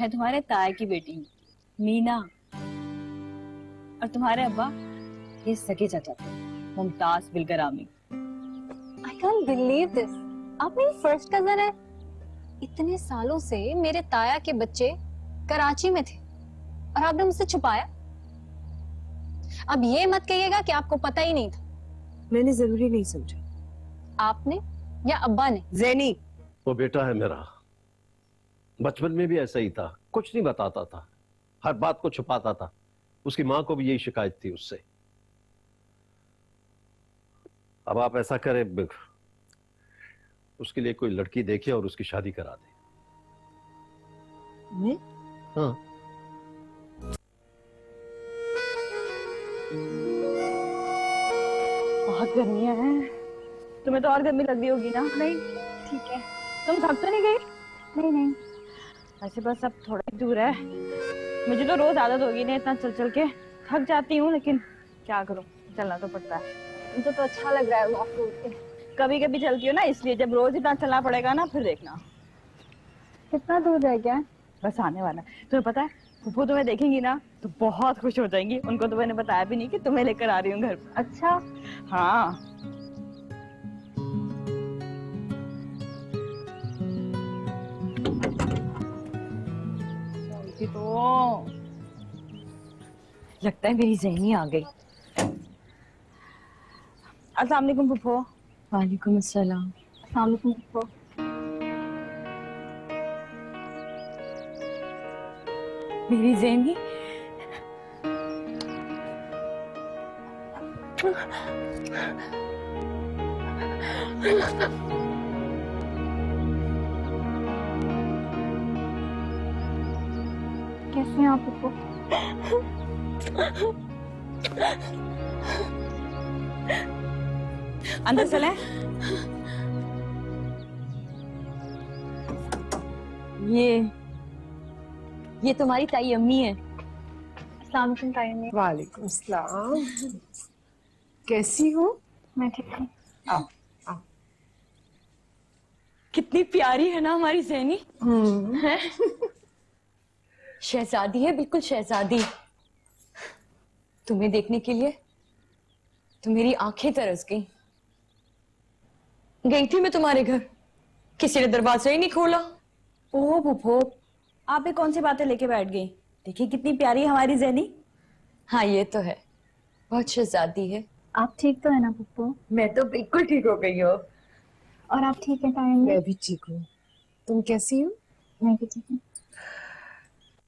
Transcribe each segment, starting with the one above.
मैं तुम्हारे ताया की बेटी हूँ, मीना। और तुम्हारे अब्बा ये सगे चाचा थे, Mumtaz बिलगरामी। I can't believe this. आप मेरी फर्स्ट कजन है। इतने सालों से मेरे ताया के बच्चे कराची में थे और आपने मुझसे छुपाया। अब ये मत कहिएगा कि आपको पता ही नहीं था। मैंने जरूरी नहीं समझा। आपने या अब्बा ने? ज़ैनी, वो बेटा है मेरा, बचपन में भी ऐसा ही था, कुछ नहीं बताता था, हर बात को छुपाता था। उसकी मां को भी यही शिकायत थी उससे। अब आप ऐसा करें, उसके लिए कोई लड़की देखे और उसकी शादी करा दे। मैं? हाँ। बहुत गर्मी है। तुम्हें तो और गर्मी लग रही होगी ना? नहीं, ठीक है। तुम थक तो नहीं गई? नहीं नहीं। ऐसे बस अब थोड़ा ही दूर है। मुझे तो रोज आदत होगी ना इतना चल चल के, थक जाती हूँ, लेकिन क्या करूँ, चलना तो पड़ता है। मुझे तो अच्छा लग रहा है वॉक करके। कभी कभी चलती हूँ ना, इसलिए जब रोज इतना चलना पड़ेगा ना, फिर देखना। कितना दूर रह गया? बस आने वाला है। तुम्हें पता है, फूफू तुम्हें देखेंगी ना तो बहुत खुश हो जाएंगी। उनको तो मैंने बताया भी नहीं कि तुम्हें लेकर आ रही हूँ घर पे। अच्छा। हाँ। तो लगता है मेरी ज़हनी आ गई। अस्सलाम वालेकुम फूफो। वालेकुम अस्सलाम। अस्सलाम वालेकुम फूफो। मेरी ज़हनी। कैसे हैं आप फूफो? अंदर चलें? ये तुम्हारी ताई अम्मी है। अस्सलाम वालेकुम ताई अम्मी। वालेकुम सलाम। कैसी हो? मैं ठीक हूँ। आओ आओ। कितनी प्यारी है ना हमारी ज़हनी। है? शहजादी है, बिल्कुल शहजादी। तुम्हें देखने के लिए तो मेरी आंखें तरस गई। गई थी मैं तुम्हारे घर, किसी ने दरवाजा ही नहीं खोला। ओह फूफो, आप भी कौन सी बातें लेके बैठ गई? देखिए कितनी प्यारी है हमारी ज़हनी। हाँ ये तो है, बहुत शहजादी है। आप ठीक तो है ना फूफो? मैं तो बिल्कुल ठीक हो गई हूँ। और आप ठीक है ताई अम्मी? मैं भी ठीक हूँ। तुम कैसी हो? मैं भी ठीक हूँ।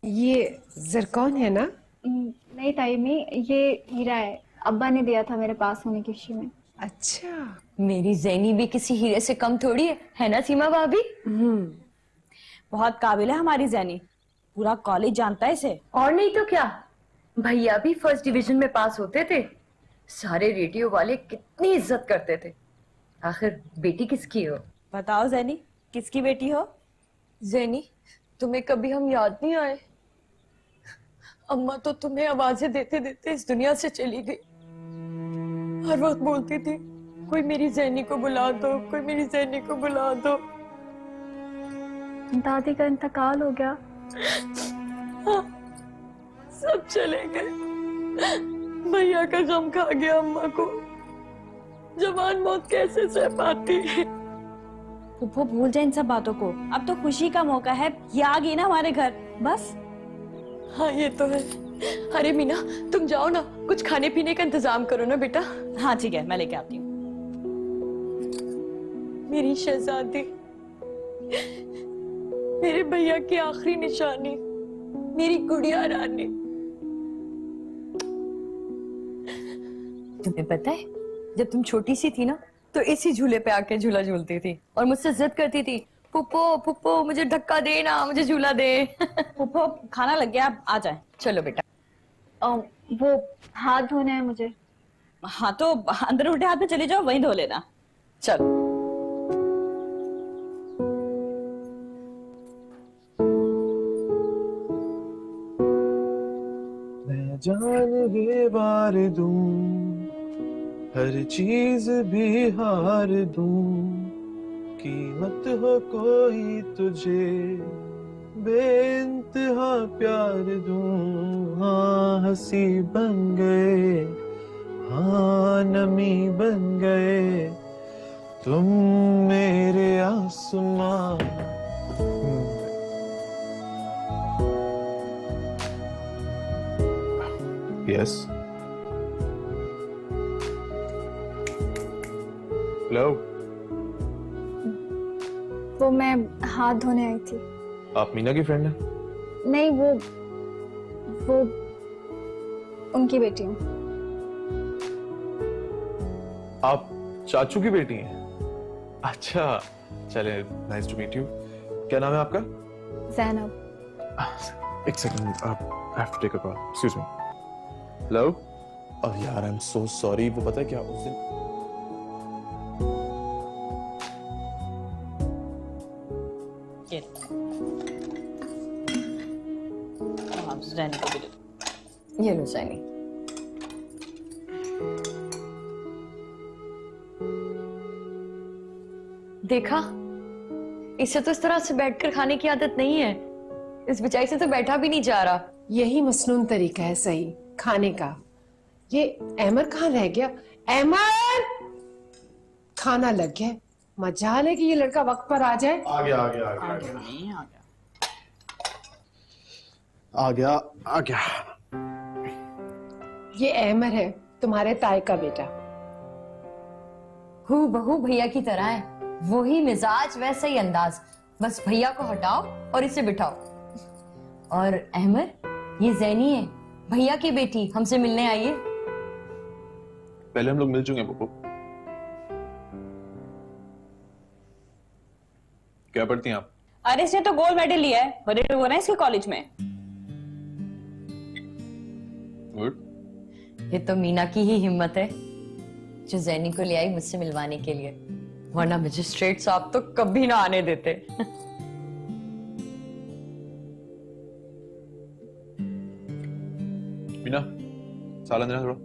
ये ज़रकौन है ना? नहीं ताई अम्मी, ये हीरा है। अब्बा ने दिया था मेरे पास होने की खुशी में। अच्छा। मेरी ज़ैनी भी किसी हीरे से कम थोड़ी है ना सीमा भाभी? बहुत काबिल है हमारी ज़ैनी, पूरा कॉलेज जानता है इसे। और नहीं तो क्या, भैया भी फर्स्ट डिवीजन में पास होते थे। सारे रेडियो वाले कितनी इज्जत करते थे। आखिर बेटी किसकी हो? बताओ ज़ैनी, किसकी बेटी हो? ज़ैनी, तुम्हें कभी हम याद नहीं आए? अम्मा तो तुम्हें आवाजें देते देते इस दुनिया से चली गई। हर वक्त बोलती थी, कोई मेरी ज़ैनी को बुला दो, कोई मेरी ज़ैनी को बुला दो। दादी का इंतकाल हो गया। हाँ, सब चले गए। भैया का गम खा गया अम्मा को। जवान मौत कैसे सह पाती है? वो भूल जाए इन सब बातों को, अब तो खुशी का मौका है। ये आ गई ना हमारे घर, बस। हाँ ये तो है। अरे मीना, तुम जाओ ना, कुछ खाने पीने का इंतजाम करो ना बेटा। हाँ ठीक है, मैं लेके आती हूँ। मेरी शहजादी, मेरे भैया की आखिरी निशानी, मेरी गुड़िया रानी। तुम्हें पता है, जब तुम छोटी सी थी ना, तो इसी झूले पे आके झूला झूलती थी और मुझसे जिद करती थी, पुप्पो पुप्पो मुझे धक्का दे ना, मुझे झूला दे। पुप्पो खाना लग गया, आप आ जाए। चलो बेटा। वो हाथ धोने हैं मुझे। हाँ तो अंदर उल्टे हाथ में चली जाओ, वहीं धो लेना। चलो। मैं जान ये बार दूं, हर चीज भी हार दूं, कीमत हो कोई तुझे बेइंतहा प्यार दूं, हाँ हंसी बन गए, हाँ नमी बन गए तुम मेरे आसमां। यस हेलो, वो मैं हाथ धोने आई थी। आप मीना की फ्रेंड हैं? नहीं, वो उनकी बेटी हूँ। आप चाचू की बेटी हैं? अच्छा, चले, नाइस टू मीट यू। क्या नाम है आपका? ज़ैनब। एक सेकंड, आप have to take a call, excuse me. Hello. अब यार आई एम सो सॉरी, वो पता है क्या उस दिन जैनी को भी दे दो। ये लो जैनी। देखा, इसे तो इस तरह से बैठकर खाने की आदत नहीं है। इस बेचारी से तो बैठा भी नहीं जा रहा। यही मसनून तरीका है सही खाने का। ये अहमद कहाँ रह गया? अहमद, खाना लग गया। मजाल है कि ये लड़का वक्त पर आ जाए। आ गया ये अहमद है, तुम्हारे ताए का बेटा। हूँ बहू भैया की तरह है, वही मिजाज वैसा ही अंदाज। बस भैया को हटाओ और इसे बिठाओ। और अहमद, ये जैनी है, भैया की बेटी, हमसे मिलने आई है। पहले हम लोग मिल चुके हैं पप्पू। क्या पढ़ती हैं आप? अरे इसने तो गोल्ड मेडल लिया है, बड़े हो रहे हैं इसके कॉलेज में। गुड। ये तो मीना की ही हिम्मत है जो जैनी को ले आई मुझसे मिलवाने के लिए, वरना मजिस्ट्रेट साहब तो कभी ना आने देते। मीना, सालन देना थोड़ा।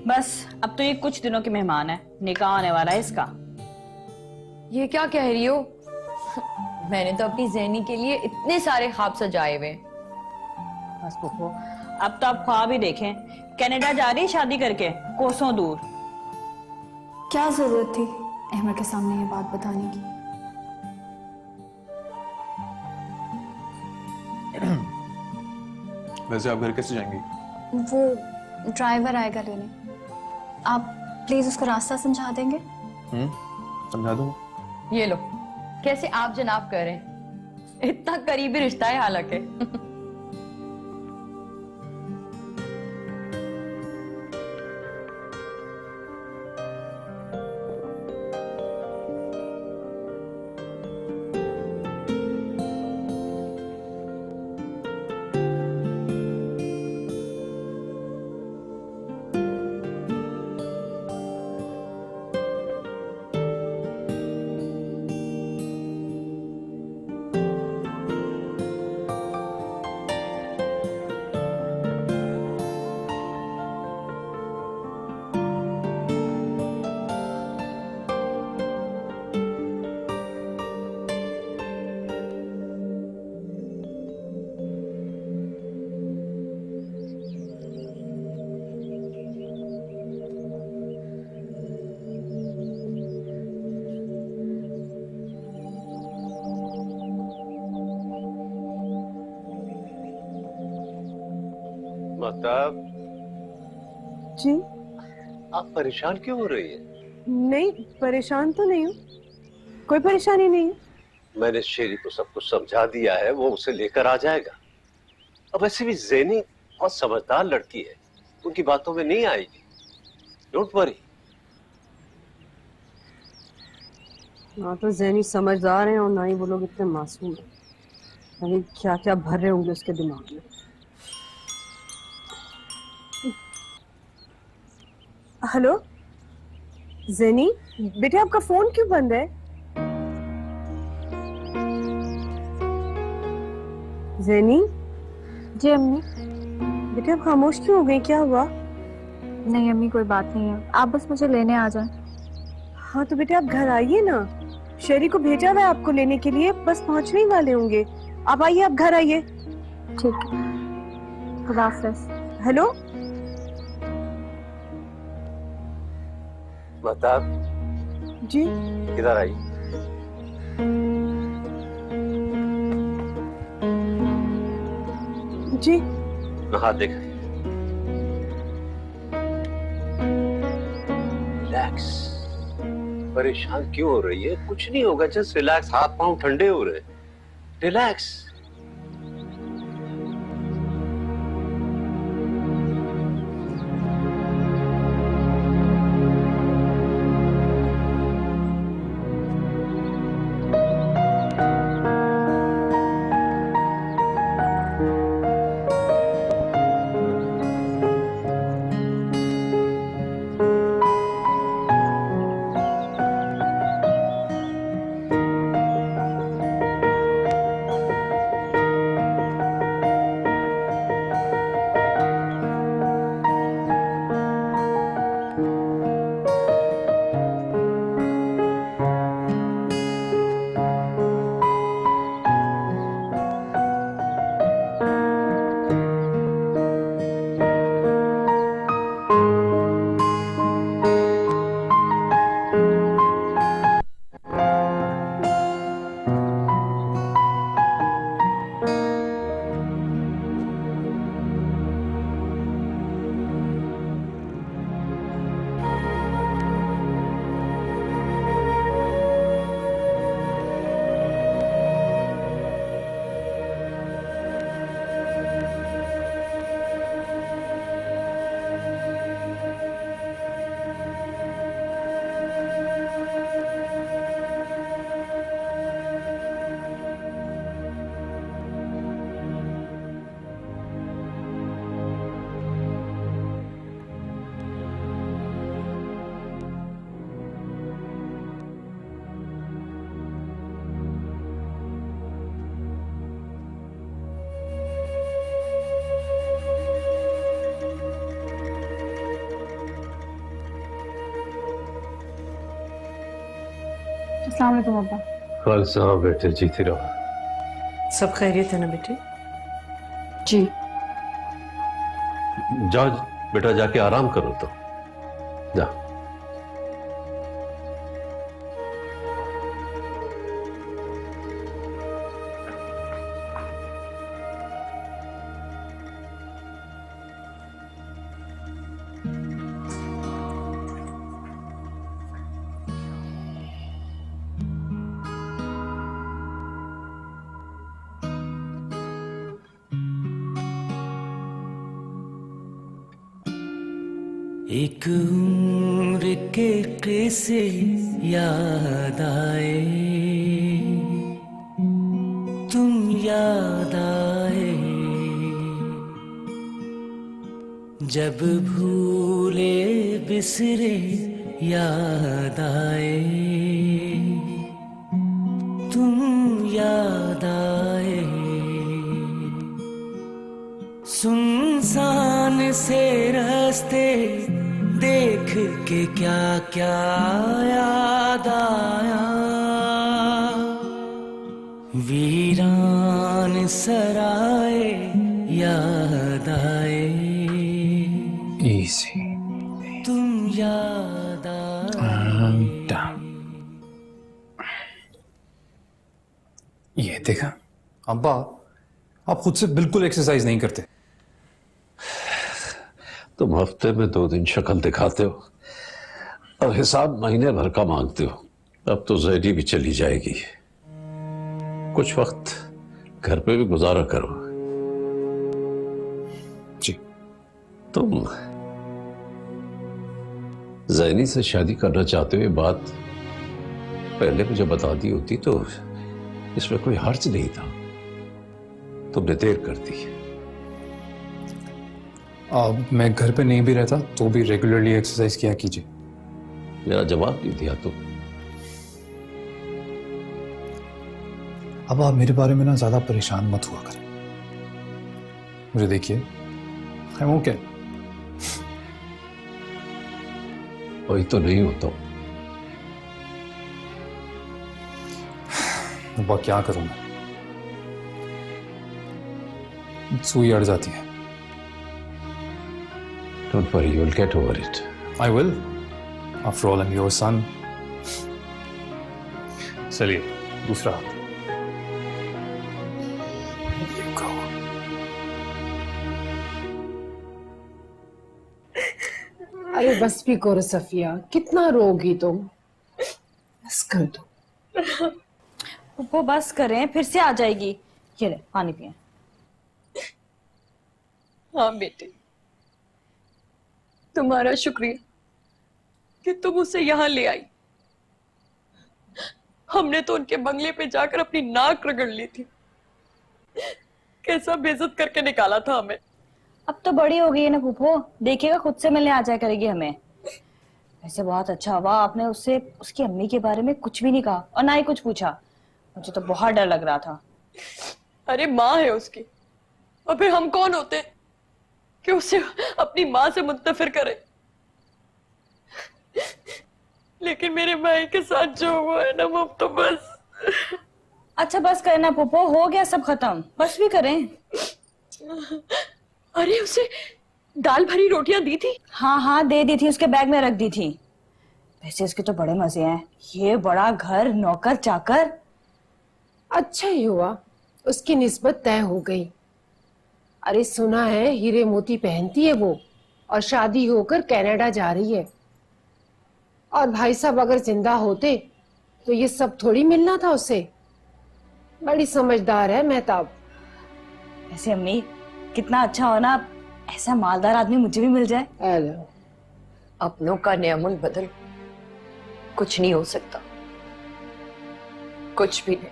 बस अब तो ये कुछ दिनों के मेहमान है, निकाह आने वाला है इसका। ये क्या कह रही हो? मैंने तो अपनी जैनी के लिए इतने सारे ख्वाब सजाए हुए। बस पुप्पो, अब तो आप ख्वाब ही देखें, कनाडा जा रही है शादी करके, कोसों दूर। क्या जरूरत थी अहमद के सामने ये बात बताने की? वैसे आप घर कैसे जाएंगी? वो ड्राइवर आएगा लेने, आप प्लीज उसको रास्ता समझा देंगे? समझा दूंगा। ये लो, कैसे आप जनाब कह रहे हैं, इतना करीबी रिश्ता है हालांकि। मतलब जी आप परेशान क्यों हो रही है? नहीं, परेशान तो नहीं हूँ, कोई परेशानी नहीं है। मैंने शेरी को सब कुछ समझा दिया है, वो उसे लेकर आ जाएगा। अब वैसे भी ज़ैनी बहुत समझदार लड़की है, उनकी बातों में नहीं आएगी। Don't worry. ना तो ज़ैनी समझदार हैं और ना ही वो लोग इतने मासूम हैं। अरे क्या क्या भर रहे होंगे उसके दिमाग में। हेलो ज़ैनी, बेटे आपका फोन क्यों बंद है? ज़ैनी। जी अम्मी। बेटे आप खामोश क्यों हो गई, क्या हुआ? नहीं अम्मी, कोई बात नहीं है, आप बस मुझे लेने आ जाएं। हाँ तो बेटे आप घर आइए ना, शेरी को भेजा हुआ है आपको लेने के लिए, बस पहुंचने ही वाले होंगे। आप आइए, आप घर आइए। ठीक है, खुदा हाफिज। हेलो महताब, जी, इधर आई। जी हाँ देख, रिलैक्स। परेशान क्यों हो रही है? कुछ नहीं होगा, जस्ट रिलैक्स। हाथ पांव ठंडे हो रहे, रिलैक्स। अस्सलाम वालेकुम अब्बा। खालसा बेटे, जीती रहो। सब खैरियत है ना बेटे? जी। जाओ बेटा, जाके आराम करो तो जा। एक उम्र के किस्से याद आए, तुम याद आए, जब भूले बिसरे याद आए, तुम याद आए, सुनसान से रास्ते देख के क्या क्या याद आया, वीरान सराय याद आए, Easy. तुम याद आए। And down. ये देखा अब्बा, आप खुद से बिल्कुल एक्सरसाइज नहीं करते। तुम हफ्ते में 2 दिन शक्ल दिखाते हो और हिसाब महीने भर का मांगते हो। अब तो जैनी भी चली जाएगी, कुछ वक्त घर पे भी गुजारा करो। जी। तुम जैनी से शादी करना चाहते हो, ये बात पहले मुझे बता दी होती तो इसमें कोई हर्ज नहीं था। तुमने देर कर दी। मैं घर पे नहीं भी रहता तो भी रेगुलरली एक्सरसाइज किया कीजिए। मेरा जवाब नहीं दिया तुम। अब आप मेरे बारे में ना ज्यादा परेशान मत हुआ करें। मुझे देखिए, आई एम ओके। वही तो नहीं होता। अब क्या करूं मैं? सुई अड़ जाती है। Don't worry, you'll get over it. I will. After all, I'm your son. चलिए, दूसरा हाथ। ये कहो। अरे बस भी करो सफिया, कितना रोगी तुम। बस कर दो। वो बस करें, फिर से आ जाएगी। ये ले पानी पिए। हाँ बेटे, तुम्हारा शुक्रिया कि तुम उसे यहाँ ले आई। हमने तो उनके बंगले पे जाकर अपनी नाक रगड़ ली थी। कैसा बेइज्जत करके निकाला था हमें। अब तो बड़ी हो गई है ना फूफो, देखिएगा खुद से मिलने आ जाया करेगी हमें। वैसे बहुत अच्छा हुआ आपने उससे उसकी अम्मी के बारे में कुछ भी नहीं कहा और ना ही कुछ पूछा। मुझे तो बहुत डर लग रहा था। अरे माँ है उसकी, और फिर हम कौन होते कि उसे अपनी माँ से मुंतफिर करे। लेकिन मेरे भाई के साथ जो हुआ है ना, वो तो बस। अच्छा बस करना फूफो, हो गया सब खत्म, बस भी करें। अरे उसे दाल भरी रोटियां दी थी। हाँ हाँ दे दी थी, उसके बैग में रख दी थी। वैसे इसके तो बड़े मजे हैं, ये बड़ा घर, नौकर चाकर। अच्छा ही हुआ उसकी निस्बत तय हो गई। अरे सुना है हीरे मोती पहनती है वो, और शादी होकर कनाडा जा रही है। और भाई साहब अगर जिंदा होते तो ये सब थोड़ी मिलना था उसे। बड़ी समझदार है मेहताब। वैसे अम्मी कितना अच्छा हो ना, ऐसा मालदार आदमी मुझे भी मिल जाए। हेलो, अपनों का नियमन बदल कुछ नहीं हो सकता, कुछ भी नहीं।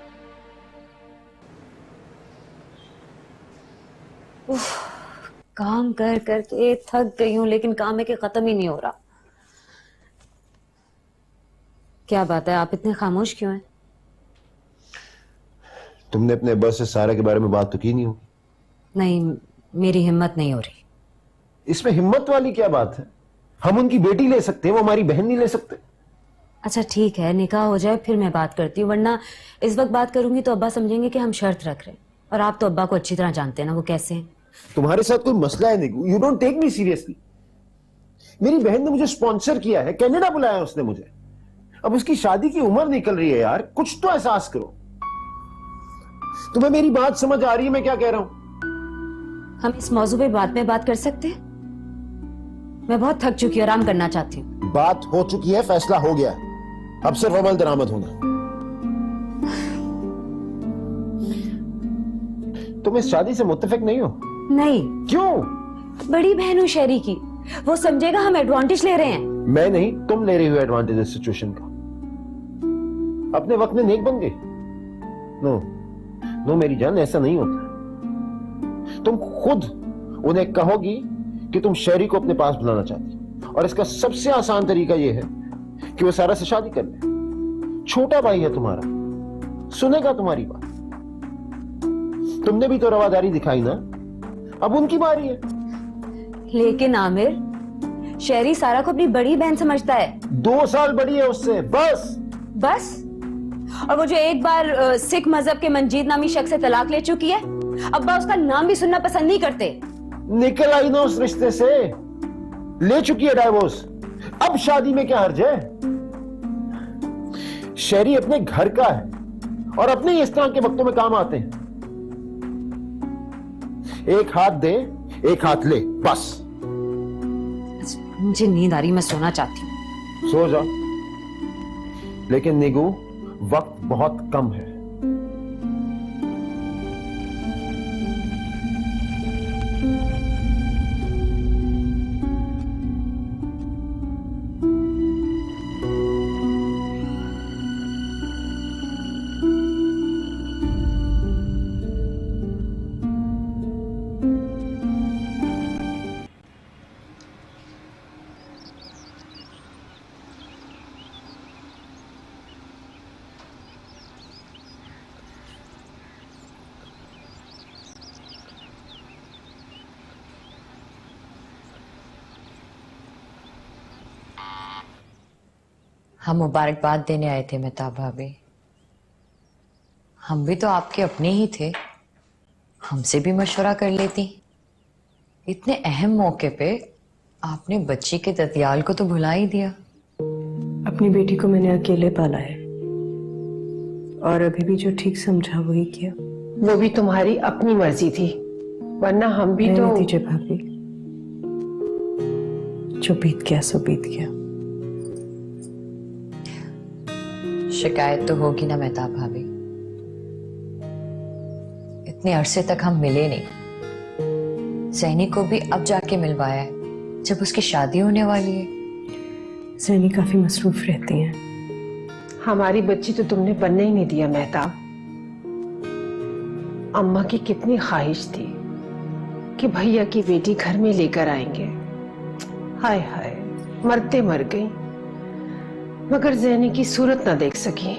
काम कर करके थक गई हूँ, लेकिन काम है कि खत्म ही नहीं हो रहा। क्या बात है, आप इतने खामोश क्यों हैं? तुमने अपने बॉस से सारा के बारे में बात तो की नहीं होगी? नहीं, मेरी हिम्मत नहीं हो रही। इसमें हिम्मत वाली क्या बात है? हम उनकी बेटी ले सकते हैं, वो हमारी बहन नहीं ले सकते? अच्छा ठीक है, निकाह हो जाए फिर मैं बात करती हूँ, वरना इस वक्त बात करूंगी तो अब्बा समझेंगे कि हम शर्त रख रहे हैं। और आप तो अब्बा को अच्छी तरह जानते हैं ना, वो कैसे हैं। तुम्हारे साथ कोई मसला है Niku, you don't take me seriously. मेरी बहन ने मुझे स्पॉन्सर किया है, कनाडा बुलाया उसने मुझे। अब उसकी शादी की उम्र निकल रही है यार, कुछ तो एहसास करो। तुम्हें मेरी बात समझ आ रही है मैं क्या कह रहा हूं? हम इस मौजू पे बाद में बात कर सकते हैं? मैं बहुत थक चुकी हूँ, आराम करना चाहती हूँ। बात हो चुकी है, फैसला हो गया, अब सिर्फ अमल दरामद होना। तुम इस शादी से मुत्तफिक नहीं हो? नहीं। क्यों? बड़ी बहन हूँ शहरी की, वो समझेगा हम एडवांटेज ले रहे हैं। मैं नहीं, तुम ले रही हो एडवांटेज इस सिचुएशन का। अपने वक्त में नेक बन गई। नो नो मेरी जान, ऐसा नहीं होता। तुम खुद उन्हें कहोगी कि तुम शहरी को अपने पास बुलाना चाहती, और इसका सबसे आसान तरीका यह है कि वो सारा से शादी कर ले। छोटा भाई है तुम्हारा, सुनेगा तुम्हारी बात। तुमने भी तो रवादारी दिखाई ना, अब उनकी बारी है। लेकिन आमिर, शहरी सारा को अपनी बड़ी बहन समझता है। 2 साल बड़ी है उससे, बस। बस? और वो जो एक बार सिख मजहब के मंजीद नामी शख्स से तलाक ले चुकी है, अब्बा उसका नाम भी सुनना पसंद नहीं करते। निकल आई ना उस रिश्ते से, ले चुकी है डाइवोर्स, अब शादी में क्या हर्ज है? शहरी अपने घर का है और अपने ही इस तरह के वक्तों में काम आते हैं। एक हाथ दे, एक हाथ ले, बस। मुझे नींद आ रही, मैं सोना चाहती हूँ। सो जा, लेकिन निगू वक्त बहुत कम है। हम मुबारकबाद देने आए थे मेहताब भाभी। हम भी तो आपके अपने ही थे, हमसे भी मशवरा कर लेती। इतने अहम मौके पे आपने बच्ची के दतियाल को तो भुला ही दिया। अपनी बेटी को मैंने अकेले पाला है और अभी भी जो ठीक समझा वही किया। वो भी तुम्हारी अपनी मर्जी थी, वरना हम भी तो। दीजिए भाभी, जो बीत गया सो बीत गया। शिकायत तो होगी ना मेहताब भाभी, इतने अरसे तक हम मिले नहीं। सैनी को भी अब जाके मिलवाया है जब उसकी शादी होने वाली है। सैनी काफी मसरूफ रहती हैं। हमारी बच्ची तो तुमने बनने ही नहीं दिया मेहताब। अम्मा की कितनी ख्वाहिश थी कि भैया की बेटी घर में लेकर आएंगे। हाय हाय, मरते मर गई, मगर ज़ैनी की सूरत ना देख सकी।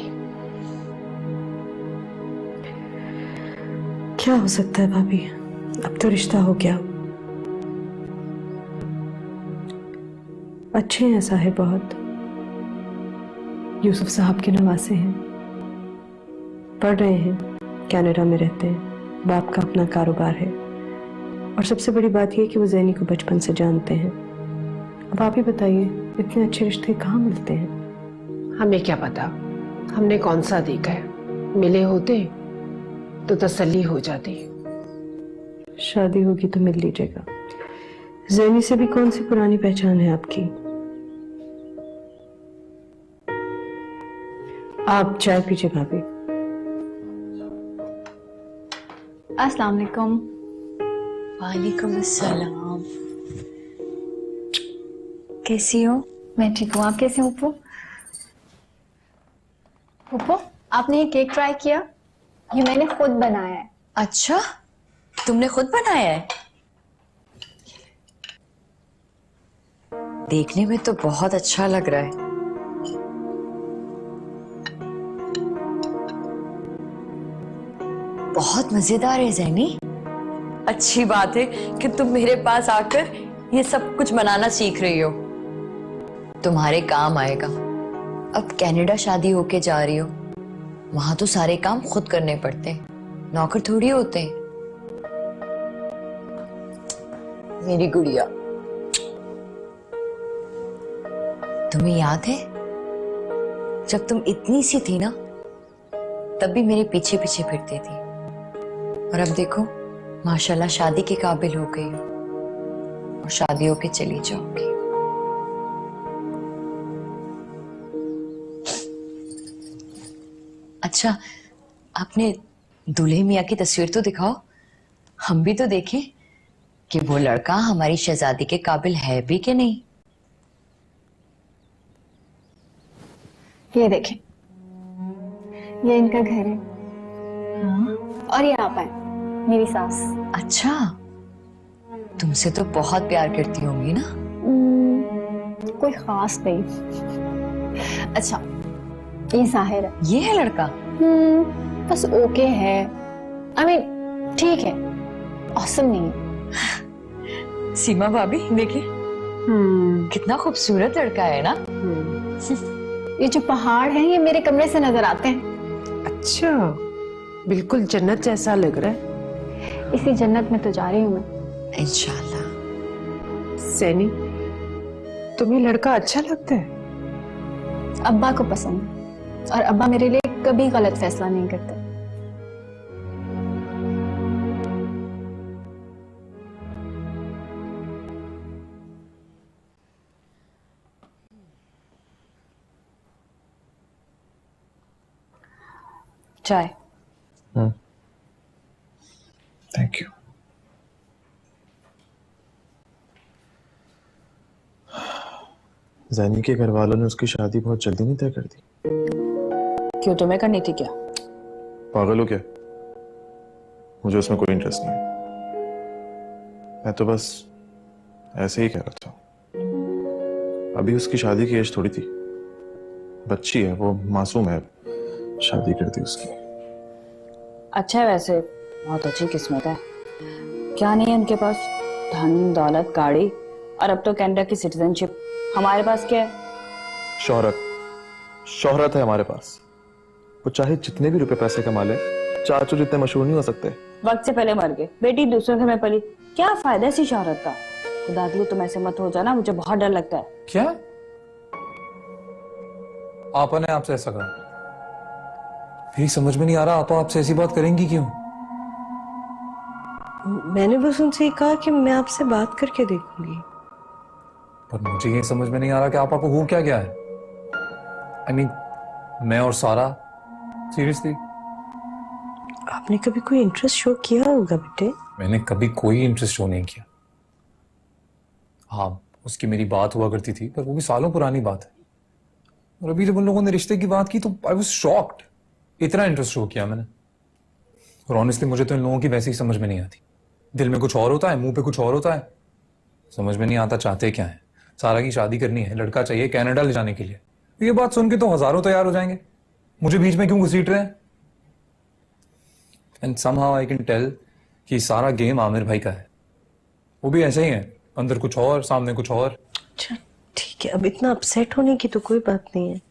क्या हो सकता है भाभी, अब तो रिश्ता हो गया। अच्छे हैं साहिब, बहुत यूसुफ साहब के नवासे हैं, पढ़ रहे हैं, कनाडा में रहते हैं, बाप का अपना कारोबार है और सबसे बड़ी बात यह कि वो ज़ैनी को बचपन से जानते हैं। अब आप ही बताइए, इतने अच्छे रिश्ते कहाँ मिलते हैं? हमें क्या पता, हमने कौन सा देखा है। मिले होते तो तसल्ली हो जाती। शादी होगी तो मिल लीजिएगा। ज़ैनी से भी कौन सी पुरानी पहचान है आपकी? आप चाय पीजिए भाभी। अस्सलाम वालेकुम। वालेकुम अस्सलाम। कैसी हो? मैं ठीक हूँ, आप कैसे हो पप्पू? पप्पू, आपने ये केक ट्राई किया? ये मैंने खुद बनाया है। अच्छा, तुमने खुद बनाया है? देखने में तो बहुत अच्छा लग रहा है। बहुत मजेदार है ज़ैनी। अच्छी बात है कि तुम मेरे पास आकर ये सब कुछ बनाना सीख रही हो, तुम्हारे काम आएगा। अब कनाडा शादी होके जा रही हो, वहां तो सारे काम खुद करने पड़ते हैं, नौकर थोड़ी होते हैं। मेरी गुड़िया, तुम्हें याद है जब तुम इतनी सी थी ना, तब भी मेरे पीछे पीछे फिरती थी, और अब देखो माशाल्लाह शादी के काबिल हो गई हो और शादी होके चली जाओगी। अच्छा, आपने दूल्हे मियाँ की तस्वीर तो दिखाओ, हम भी तो देखें कि वो लड़का हमारी शहजादी के काबिल है भी कि नहीं। ये देखें, ये इनका घर है। हाँ। और ये आप है मेरी सास। अच्छा, तुमसे तो बहुत प्यार करती होंगी ना? कोई खास नहीं। अच्छा, ये साहिर है। ये है लड़का? बस ओके है, आई मीन ठीक है, औसम नहीं। सीमा भाभी देखिए, कितना खूबसूरत लड़का है ना। ये जो पहाड़ हैं ये मेरे कमरे से नजर आते हैं। अच्छा, बिल्कुल जन्नत जैसा लग रहा है। इसी जन्नत में तो जा रही हूँ मैं इंशाल्लाह। सैनी, तुम्हें लड़का अच्छा लगता है? अब्बा को पसंद है और अब्बा मेरे लिए कभी गलत फैसला नहीं करते। चाय। Thank you. ज़ैनी के घर वालों ने उसकी शादी बहुत जल्दी नहीं तय कर दी। क्यों, तुम्हें करनी थी क्या? पागल हो क्या? मुझे उसमें कोई इंटरेस्ट नहीं है। मैं तो बस ऐसे ही कह रहा था। अभी उसकी शादी की एज थोड़ी थी, बच्ची है वो, मासूम है, शादी कर दी उसकी। अच्छा है, वैसे बहुत अच्छी किस्मत है। क्या नहीं है उनके पास? धन दौलत, गाड़ी, और अब तो कनाडा की सिटीजनशिप। हमारे पास क्या है? शोहरत। शोहरत है हमारे पास। वो चाहे जितने भी रुपए पैसे कमा ले, चाचू जितने मशहूर नहीं हो सकते। वक्त से पहले मर गए, बेटी दूसरे घर में पली, क्या फायदा इसी शोहरत का। खुदा के लिए तुम ऐसे मत हो जाना, मुझे बहुत डर लगता है। क्या आपा ने आपसे ऐसा कहा? मेरी समझ में नहीं आ रहा, आपा आपसे ऐसी बात करेंगी क्यों? मैंने बस उनसे कहा कि मैं आपसे बात करके देखूंगी। पर मुझे ये समझ में नहीं आ रहा कि आपा को हो क्या गया है। I mean, मैं और सारा सीरियसली। आपने कभी कोई इंटरेस्ट शो किया होगा बेटे? मैंने कभी कोई इंटरेस्ट शो नहीं किया। हाँ, उसकी मेरी बात हुआ करती थी, पर वो भी सालों पुरानी बात है। और अभी जब उन लोगों ने रिश्ते की बात की तो आई वाज शॉक्ड। इतना इंटरेस्ट शो किया मैंने। और ऑनेस्टली मुझे तो इन लोगों की वैसे ही समझ में नहीं आती। दिल में कुछ और होता है, मुंह पे कुछ और होता है। समझ में नहीं आता चाहते क्या है। सारा की शादी करनी है, लड़का चाहिए कनाडा ले जाने के लिए। ये बात सुन के तो हजारों तैयार हो जाएंगे, मुझे बीच में क्यों घसीट रहे हैं? And somehow I can tell कि सारा गेम आमिर भाई का है। वो भी ऐसे ही है, अंदर कुछ और सामने कुछ और। अच्छा ठीक है, अब इतना अपसेट होने की तो कोई बात नहीं है।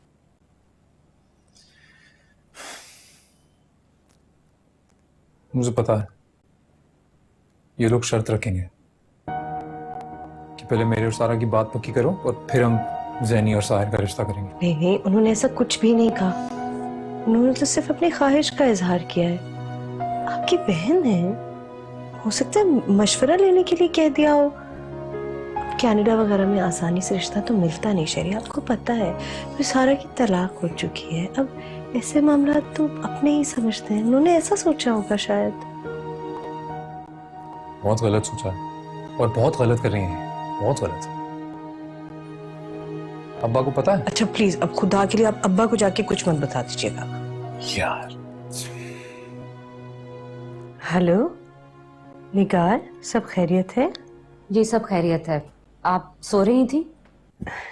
मुझे पता है ये लोग शर्त रखेंगे कि पहले मेरे और सारा की बात पक्की करो और फिर हम ज़ैनी और साहिर का रिश्ता करेंगे। नहीं नहीं, उन्होंने ऐसा कुछ भी नहीं कहा। उन्होंने तो सिर्फ अपनी ख्वाहिश का इजहार किया है। आपकी बहन है, हो सकता है मशवरा लेने के लिए कह दिया हो। कनाडा वगैरह में आसानी से रिश्ता तो मिलता नहीं शरी, आपको पता है। फिर सारा की तलाक हो चुकी है, अब ऐसे मामला तो अपने ही समझते हैं। उन्होंने ऐसा सोचा होगा शायद। बहुत गलत सोचा है और बहुत गलत कर रही हैं, बहुत गलत। अब्बा को पता है? अच्छा प्लीज, अब खुदा के लिए आप अब्बा को जाके कुछ मत बता दीजिएगा यार। हेलो निगार, सब खैरियत है? जी सब खैरियत है। आप सो रही थी?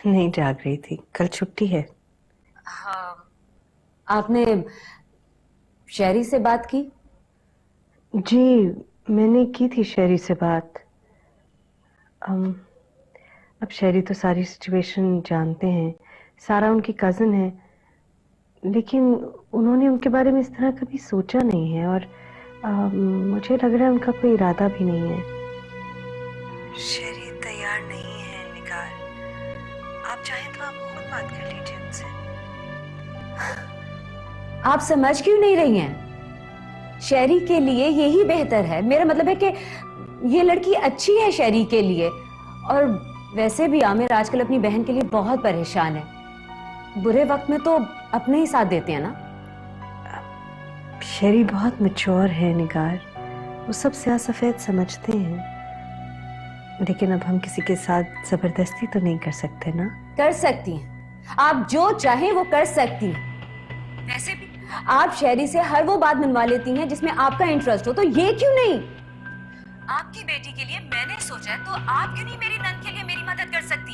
नहीं, जाग रही थी, कल छुट्टी है। हाँ। आपने शहरी से बात की? जी मैंने की थी शहरी से बात। अब शहरी तो सारी सिचुएशन जानते हैं। सारा उनकी कजिन है, लेकिन उन्होंने उनके बारे में इस तरह कभी सोचा नहीं है। और मुझे लग रहा है उनका कोई इरादा भी नहीं है। शहरी तैयार नहीं है निगार, आप चाहें तो आप खुद बात कर लीजिए उनसे। आप समझ क्यों नहीं रही हैं? शहरी के लिए यही बेहतर है। मेरा मतलब है कि ये लड़की अच्छी है शहरी के लिए। और वैसे भी आमिर आजकल अपनी बहन के लिए बहुत परेशान है। बुरे वक्त में तो अपने ही साथ देते हैं ना। शहरी बहुत मैच्योर है निगार, वो सब स्याह सफेद समझते हैं। लेकिन अब हम किसी के साथ जबरदस्ती तो नहीं कर सकते ना। कर सकती हैं, आप जो चाहें वो कर सकती हैं। वैसे भी आप शहरी से हर वो बात मनवा लेती हैं जिसमें आपका इंटरेस्ट हो, तो ये क्यों नहीं? आपकी बेटी के लिए मैंने सोचा है, तो आप क्यों नहीं मेरी नंद के लिए मेरी मदद कर सकती?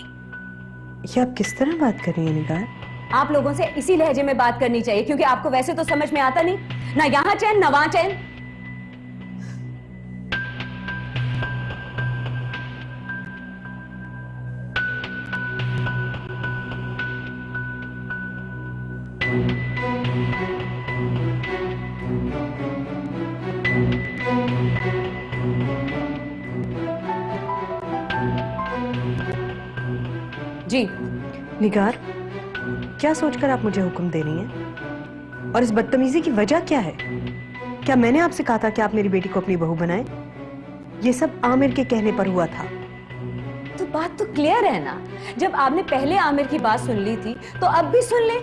ये आप किस तरह बात कर रही हैं निगार? आप लोगों से इसी लहजे में बात करनी चाहिए, क्योंकि आपको वैसे तो समझ में आता नहीं, ना यहाँ चैन ना वहां चैन। जी निगार, क्या सोचकर आप मुझे हुक्म दे रही हैं? और इस बदतमीजी की वजह क्या है? क्या मैंने आपसे कहा था कि आप मेरी बेटी को अपनी बहू बनाएं? ये सब आमिर के कहने पर हुआ था। तो बात तो क्लियर है ना। जब आपने पहले आमिर की बात सुन ली थी, तो अब भी सुन ले।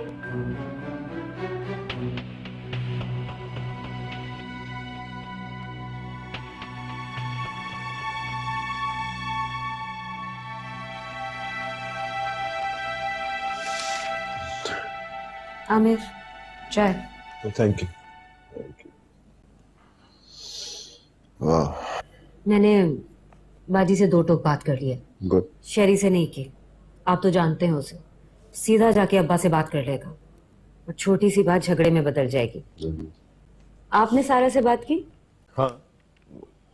आमिर, चाय। Thank you. वाह, मैंने बाजी से 2 टोक बात कर ली है। गुड। शहरी से नहीं की, आप तो जानते हैं उसे। सीधा जाके अब्बा से बात कर लेगा और छोटी सी बात झगड़े में बदल जाएगी। आपने सारा से बात की? हाँ,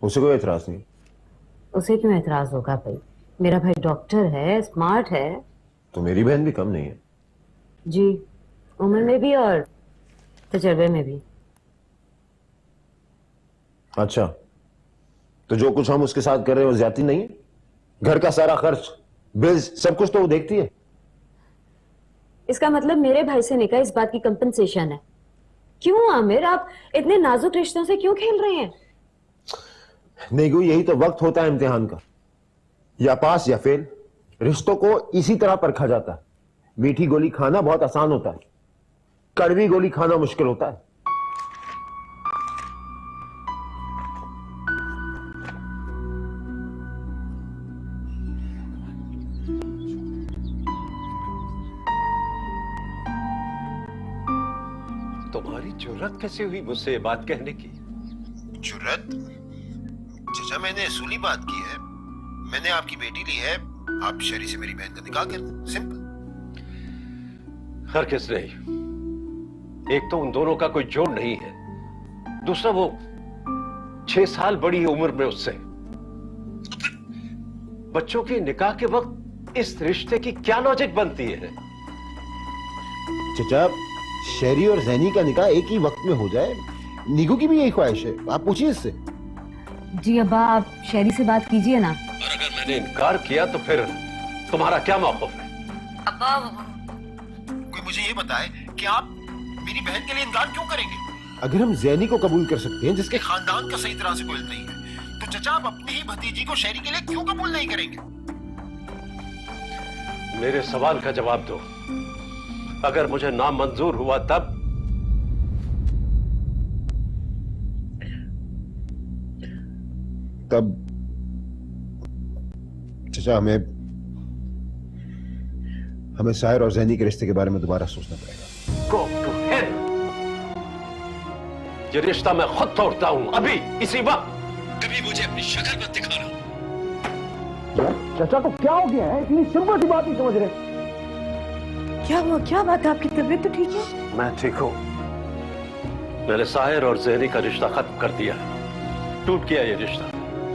उसे कोई एतराज नहीं। उसे क्यों एतराज होगा भाई? मेरा भाई डॉक्टर है, स्मार्ट है। तो मेरी बहन भी कम नहीं है। जी, उम्र में भी और तजर्बे में भी। अच्छा, तो जो कुछ हम उसके साथ कर रहे हैं वो ज्यादती नहीं है? घर का सारा खर्च, बिल्स, सब कुछ तो वो देखती है। इसका मतलब मेरे भाई से निकाह इस बात की कंपनसेशन है। क्यों आमिर, आप इतने नाजुक रिश्तों से क्यों खेल रहे हैं? नहीं, यही तो वक्त होता है इम्तिहान का, या पास या फेल। रिश्तों को इसी तरह परखा जाता है। मीठी गोली खाना बहुत आसान होता है, कड़वी गोली खाना मुश्किल होता है। तुम्हारी जुर्रत कैसे हुई मुझसे ये बात कहने की? जुर्रत? चाचा, मैंने असूली बात की है। मैंने आपकी बेटी ली है, आप शरी से मेरी बहन का निकाह कर दें, सिंपल। हरगिज़ नहीं। एक तो उन दोनों का कोई जोड़ नहीं है, दूसरा वो 6 साल बड़ी उम्र में उससे। बच्चों के निकाह के वक्त इस रिश्ते की क्या लॉजिक बनती है? चाचा, शरी और जैनी का निकाह एक ही वक्त में हो जाए, नीगू की भी यही ख्वाहिश है। आप पूछिए इससे। जी अब्बा, आप शहरी से बात कीजिए ना। और अगर मैंने इनकार किया तो फिर तुम्हारा क्या मौक़िफ़ है? अब्बा, कोई मुझे ये बताए कि आप मेरी बहन के लिए इनकार क्यों करेंगे? अगर हम जैनी को कबूल कर सकते हैं जिसके खानदान का सही तरह से कोई नहीं है, तो चाचा आप अपनी ही भतीजी को शहरी के लिए क्यों कबूल नहीं करेंगे? मेरे सवाल का जवाब दो। अगर मुझे नामंजूर हुआ तब? तब चाचा हमें साहिर और जैनी के रिश्ते के बारे में दोबारा सोचना पड़ेगा। Go to hell! ये रिश्ता मैं खुद तोड़ता हूं, अभी इसी वक्त। कभी मुझे अपनी शक्ल मत दिखाना। चाचा को क्या हो गया है? इतनी सिंपल सी बात नहीं समझ रहे। क्या हुआ? क्या बात है? आपकी तबीयत तो ठीक है? मैं ठीक हूं। मैंने साहिर और जहरी का रिश्ता खत्म कर दिया है। टूट गया ये रिश्ता।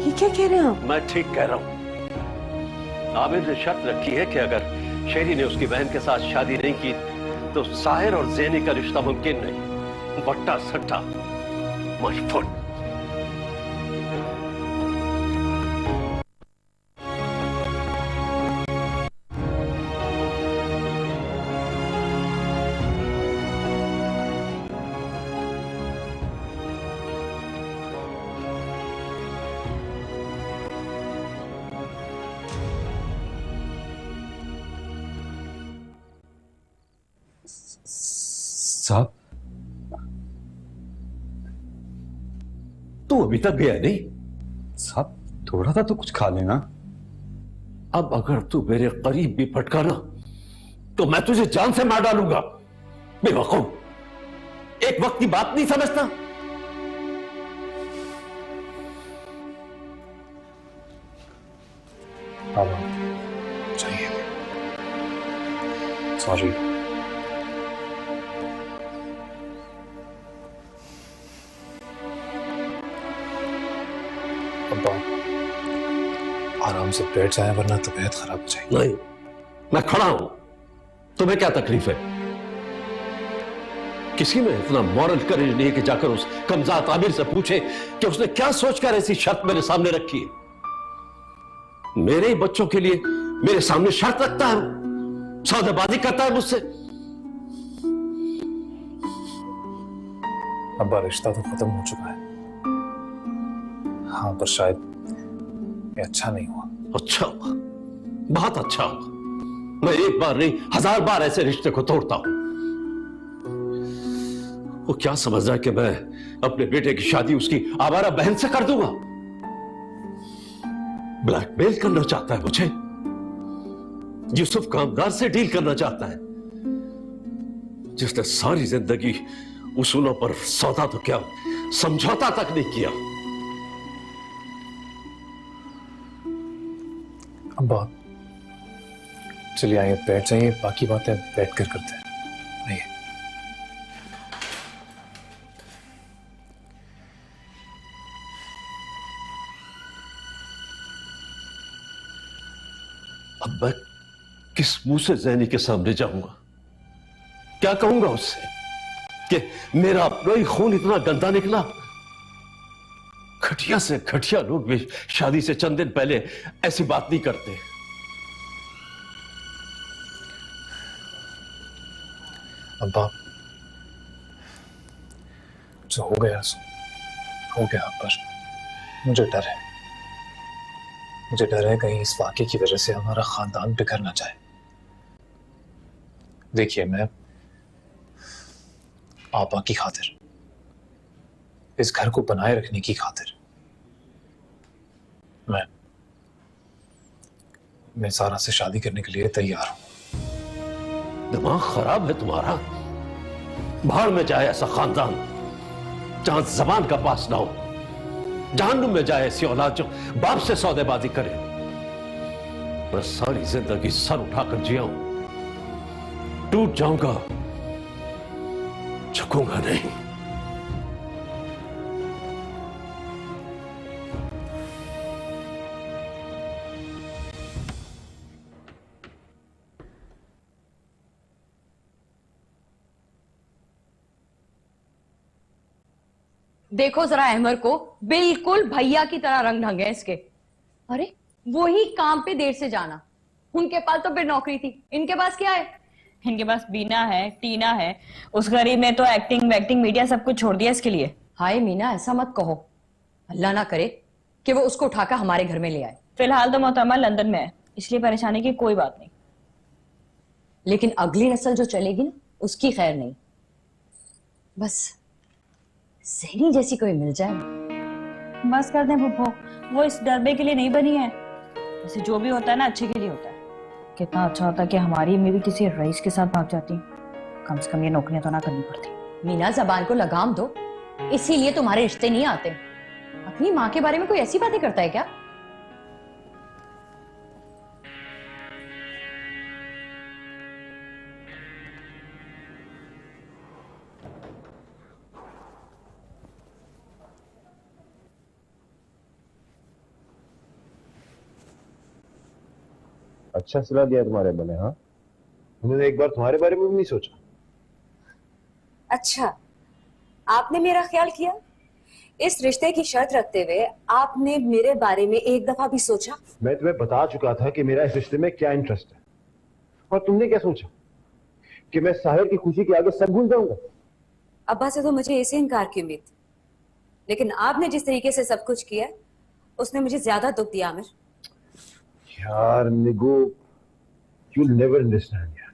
ये क्या कह रहे हैं आप? मैं ठीक कह रहा हूं। आमिर ने शर्त रखी है कि अगर शेरी ने उसकी बहन के साथ शादी नहीं की तो साहिर और जैनी का रिश्ता मुमकिन नहीं। बट्टा सट्टा, माय फुट। साहब, तू अभी तक गया नहीं? साहब थोड़ा था तो कुछ खा लेना। अब अगर तू मेरे करीब भी फटका ना तो मैं तुझे जान से मार डालूंगा। बेवकूफ, एक वक्त की बात नहीं समझता। चाहिए। सॉरी। अब्बा, आराम से बैठ जाए वरना तबीयत खराब हो जाएगी। नहीं, मैं खड़ा हूं, तुम्हें क्या तकलीफ है? किसी में इतना मॉरल करेज नहीं है कि जाकर उस कमजात आमिर से पूछे कि उसने क्या सोचकर ऐसी शर्त मेरे सामने रखी है। मेरे ही बच्चों के लिए मेरे सामने शर्त रखता है, सौदेबाजी करता है मुझसे। अब्बा, रिश्ता तो खत्म हो चुका है। हाँ, पर शायद ये अच्छा नहीं हुआ। अच्छा हुआ, बहुत अच्छा हुआ। मैं एक बार नहीं 1000 बार ऐसे रिश्ते को तोड़ता हूं। वो क्या समझ रहा है कि मैं अपने बेटे की शादी उसकी आवारा बहन से कर दूंगा? ब्लैकमेल करना चाहता है मुझे। यूसुफ कामगार से डील करना चाहता है, जिसने सारी जिंदगी उसूलों पर सौदा तो क्या समझौता तक नहीं किया। अब्बा, चलिए आइए बैठ जाइए, बाकी बातें बैठ कर करते हैं। आइए। अब मैं किस मुंह से जैनी के सामने जाऊंगा? क्या कहूंगा उससे? कि मेरा अपना ही खून इतना गंदा निकला। घटिया से घटिया लोग भी शादी से चंद दिन पहले ऐसी बात नहीं करते। अब्बा, जो हो गया सो हो गया, पर मुझे डर है। मुझे डर है कहीं इस वाक़े की वजह से हमारा खानदान बिखर ना जाए। देखिए, मैं आपा की खातिर, इस घर को बनाए रखने की खातिर मैं सारा से शादी करने के लिए तैयार हूं। दिमाग खराब है तुम्हारा। भाड़ में जाए ऐसा खानदान जहां जबान का पास ना हो। जहन्नुम में जाए ऐसी औलाद जो बाप से सौदेबाजी करे। मैं सारी जिंदगी सर उठाकर जिया हूं, टूट जाऊंगा, झुकूंगा नहीं। देखो जरा अहमर को, बिल्कुल भैया की तरह रंग ढंग है इसके। अरे वो ही काम पे देर से जाना। उनके पास तो फिर नौकरी थी, इनके पास क्या है? इनके पास बीना है, टीना है। उस गरीब ने तो एक्टिंग वैक्टिंग मीडिया सब कुछ छोड़ दिया इसके लिए। हाय मीना, ऐसा मत कहो। अल्लाह ना करे कि वो उसको उठाकर हमारे घर में ले आए। फिलहाल तो मोहतरमा लंदन में है, इसलिए परेशानी की कोई बात नहीं। लेकिन अगली नस्ल जो चलेगी ना, उसकी खैर नहीं। बस ज़हनी जैसी कोई मिल जाए। बस कर दें फुप्पो, वो इस डरबे के लिए नहीं बनी है। वैसे जो भी होता है ना, अच्छे के लिए होता है। कितना अच्छा होता कि हमारी अम्मी भी किसी रईस के साथ भाग जाती। कम से कम ये नौकरियां तो ना करनी पड़ती। मीना, जबान को लगाम दो, इसीलिए तुम्हारे रिश्ते नहीं आते। अपनी माँ के बारे में कोई ऐसी बातें करता है क्या? अच्छा सिला दिया तुम्हारे बने। हाँ, उन्होंने एक बार तुम्हारे बारे में भी नहीं सोचा। अच्छा, आपने मेरा ख्याल किया? इस रिश्ते की शर्त रखते हुए आपने मेरे बारे में एक दफा भी सोचा? मैं तुम्हें बता चुका था कि मेरा इस रिश्ते में क्या इंटरेस्ट है, और तुमने क्या सोचा कि मैं साहिर की खुशी के आगे सब भूल जाऊंगा? अब्बा से तो मुझे ऐसे इनकार की उम्मीद थी, लेकिन आपने जिस तरीके से सब कुछ किया उसने मुझे ज्यादा दुख दिया। आमिर यार निगो, you'll never understand यार।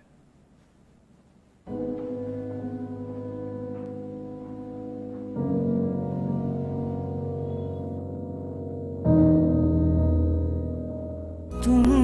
तुम